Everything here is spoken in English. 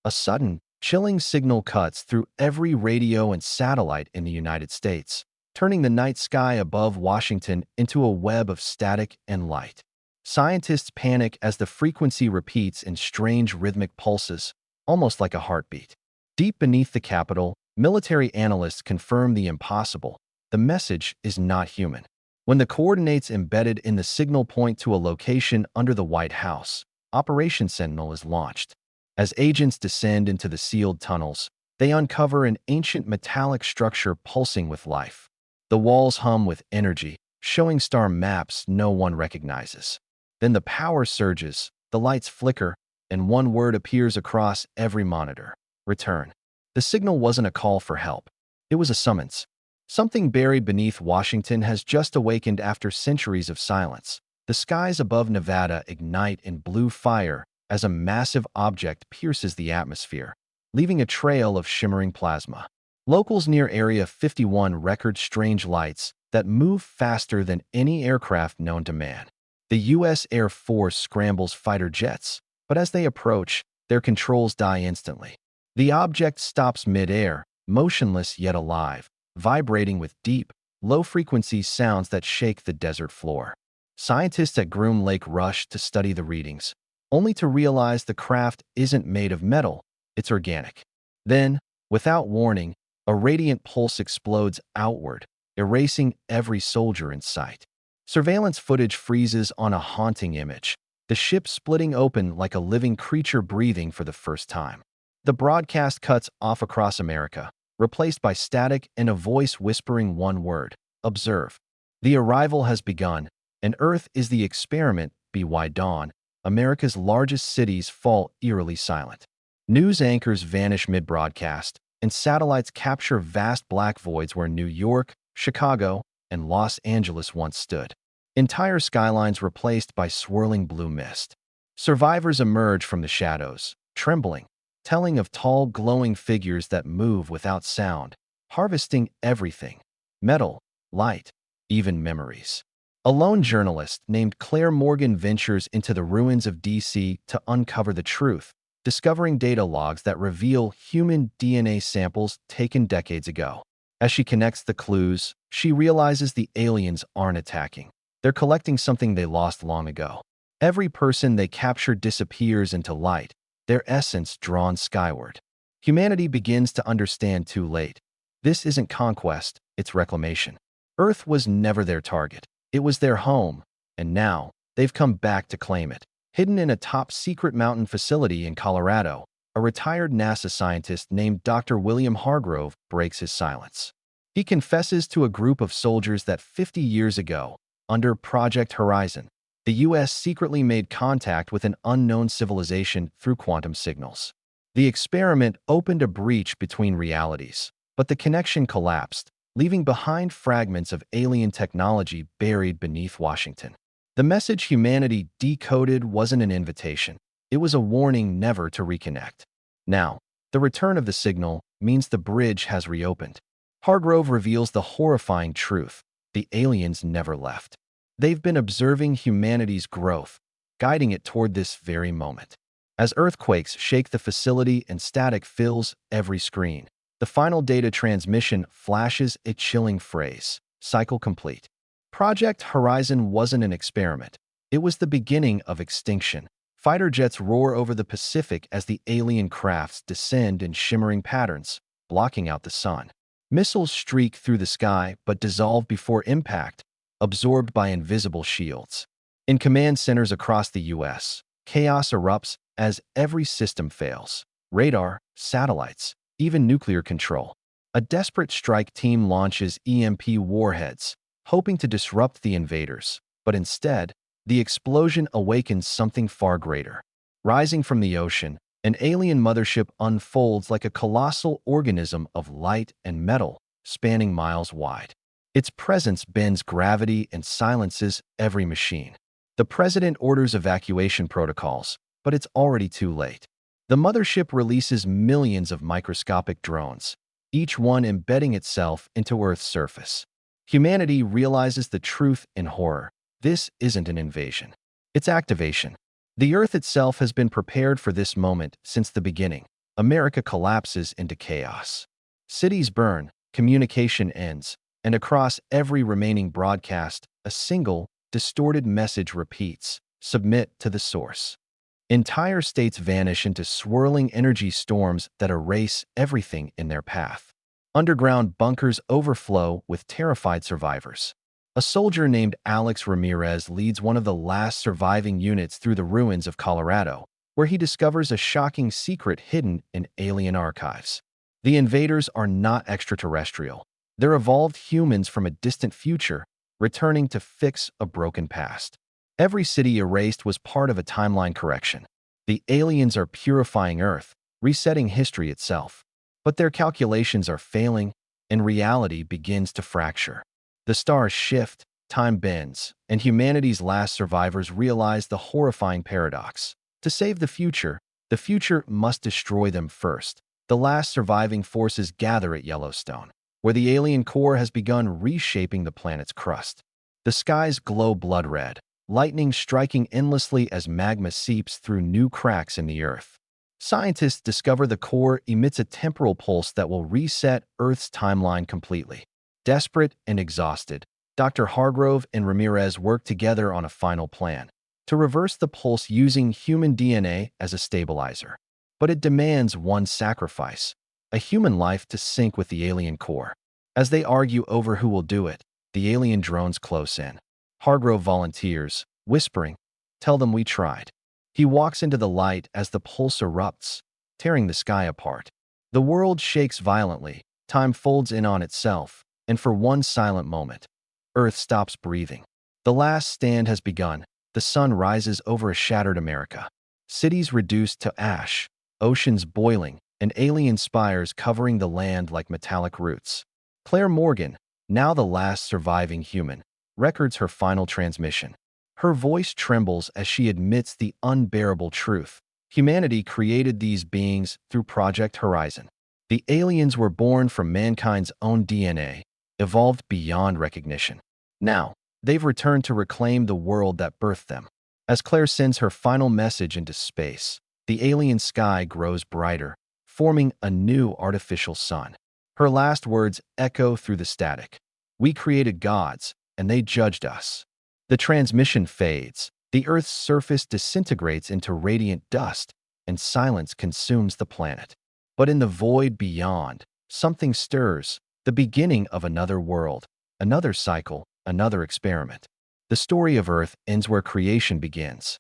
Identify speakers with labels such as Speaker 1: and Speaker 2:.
Speaker 1: A sudden, chilling signal cuts through every radio and satellite in the United States, turning the night sky above Washington into a web of static and light. Scientists panic as the frequency repeats in strange rhythmic pulses, almost like a heartbeat. Deep beneath the Capitol, military analysts confirm the impossible. The message is not human. When the coordinates embedded in the signal point to a location under the White House, Operation Sentinel is launched. As agents descend into the sealed tunnels, they uncover an ancient metallic structure pulsing with life. The walls hum with energy, showing star maps no one recognizes. Then the power surges, the lights flicker, and one word appears across every monitor: return. The signal wasn't a call for help. It was a summons. Something buried beneath Washington has just awakened after centuries of silence. The skies above Nevada ignite in blue fire as a massive object pierces the atmosphere, leaving a trail of shimmering plasma. Locals near Area 51 record strange lights that move faster than any aircraft known to man. The U.S. Air Force scrambles fighter jets, but as they approach, their controls die instantly. The object stops mid-air, motionless yet alive, vibrating with deep, low-frequency sounds that shake the desert floor. Scientists at Groom Lake rush to study the readings, only to realize the craft isn't made of metal, it's organic. Then, without warning, a radiant pulse explodes outward, erasing every soldier in sight. Surveillance footage freezes on a haunting image, the ship splitting open like a living creature breathing for the first time. The broadcast cuts off across America, replaced by static and a voice whispering one word: observe. The arrival has begun, and Earth is the experiment. By dawn, America's largest cities fall eerily silent. News anchors vanish mid-broadcast, and satellites capture vast black voids where New York, Chicago, and Los Angeles once stood. Entire skylines replaced by swirling blue mist. Survivors emerge from the shadows, trembling, telling of tall, glowing figures that move without sound, harvesting everything: metal, light, even memories. A lone journalist named Claire Morgan ventures into the ruins of D.C. to uncover the truth, discovering data logs that reveal human DNA samples taken decades ago. As she connects the clues, she realizes the aliens aren't attacking. They're collecting something they lost long ago. Every person they capture disappears into light, their essence drawn skyward. Humanity begins to understand too late. This isn't conquest, it's reclamation. Earth was never their target. It was their home, and now they've come back to claim it. Hidden in a top-secret mountain facility in Colorado, a retired NASA scientist named Dr. William Hargrove breaks his silence. He confesses to a group of soldiers that 50 years ago, under Project Horizon, the U.S. secretly made contact with an unknown civilization through quantum signals. The experiment opened a breach between realities, but the connection collapsed, leaving behind fragments of alien technology buried beneath Washington. The message humanity decoded wasn't an invitation. It was a warning never to reconnect. Now, the return of the signal means the bridge has reopened. Hargrove reveals the horrifying truth: the aliens never left. They've been observing humanity's growth, guiding it toward this very moment. As earthquakes shake the facility and static fills every screen, the final data transmission flashes a chilling phrase: cycle complete. Project Horizon wasn't an experiment. It was the beginning of extinction. Fighter jets roar over the Pacific as the alien crafts descend in shimmering patterns, blocking out the sun. Missiles streak through the sky but dissolve before impact, absorbed by invisible shields. In command centers across the U.S., chaos erupts as every system fails: radar, satellites, even nuclear control. A desperate strike team launches EMP warheads, hoping to disrupt the invaders, but instead, the explosion awakens something far greater. Rising from the ocean, an alien mothership unfolds like a colossal organism of light and metal, spanning miles wide. Its presence bends gravity and silences every machine. The president orders evacuation protocols, but it's already too late. The mothership releases millions of microscopic drones, each one embedding itself into Earth's surface. Humanity realizes the truth in horror. This isn't an invasion. It's activation. The Earth itself has been prepared for this moment since the beginning. America collapses into chaos. Cities burn, communication ends, and across every remaining broadcast, a single, distorted message repeats: submit to the source. Entire states vanish into swirling energy storms that erase everything in their path. Underground bunkers overflow with terrified survivors. A soldier named Alex Ramirez leads one of the last surviving units through the ruins of Colorado, where he discovers a shocking secret hidden in alien archives. The invaders are not extraterrestrial. They're evolved humans from a distant future, returning to fix a broken past. Every city erased was part of a timeline correction. The aliens are purifying Earth, resetting history itself. But their calculations are failing, and reality begins to fracture. The stars shift, time bends, and humanity's last survivors realize the horrifying paradox. To save the future must destroy them first. The last surviving forces gather at Yellowstone, where the alien core has begun reshaping the planet's crust. The skies glow blood red, lightning striking endlessly as magma seeps through new cracks in the earth. Scientists discover the core emits a temporal pulse that will reset Earth's timeline completely. Desperate and exhausted, Dr. Hargrove and Ramirez work together on a final plan to reverse the pulse using human DNA as a stabilizer. But it demands one sacrifice: a human life to sync with the alien core. As they argue over who will do it, the alien drones close in. Hargrove volunteers, whispering, "Tell them we tried." He walks into the light as the pulse erupts, tearing the sky apart. The world shakes violently, time folds in on itself, and for one silent moment, Earth stops breathing. The last stand has begun. The sun rises over a shattered America. Cities reduced to ash, oceans boiling, and alien spires covering the land like metallic roots. Claire Morgan, now the last surviving human, records her final transmission. Her voice trembles as she admits the unbearable truth. Humanity created these beings through Project Horizon. The aliens were born from mankind's own DNA, evolved beyond recognition. Now, they've returned to reclaim the world that birthed them. As Claire sends her final message into space, the alien sky grows brighter, forming a new artificial sun. Her last words echo through the static: "We created gods, and they judged us." The transmission fades, the Earth's surface disintegrates into radiant dust, and silence consumes the planet. But in the void beyond, something stirs, the beginning of another world, another cycle, another experiment. The story of Earth ends where creation begins.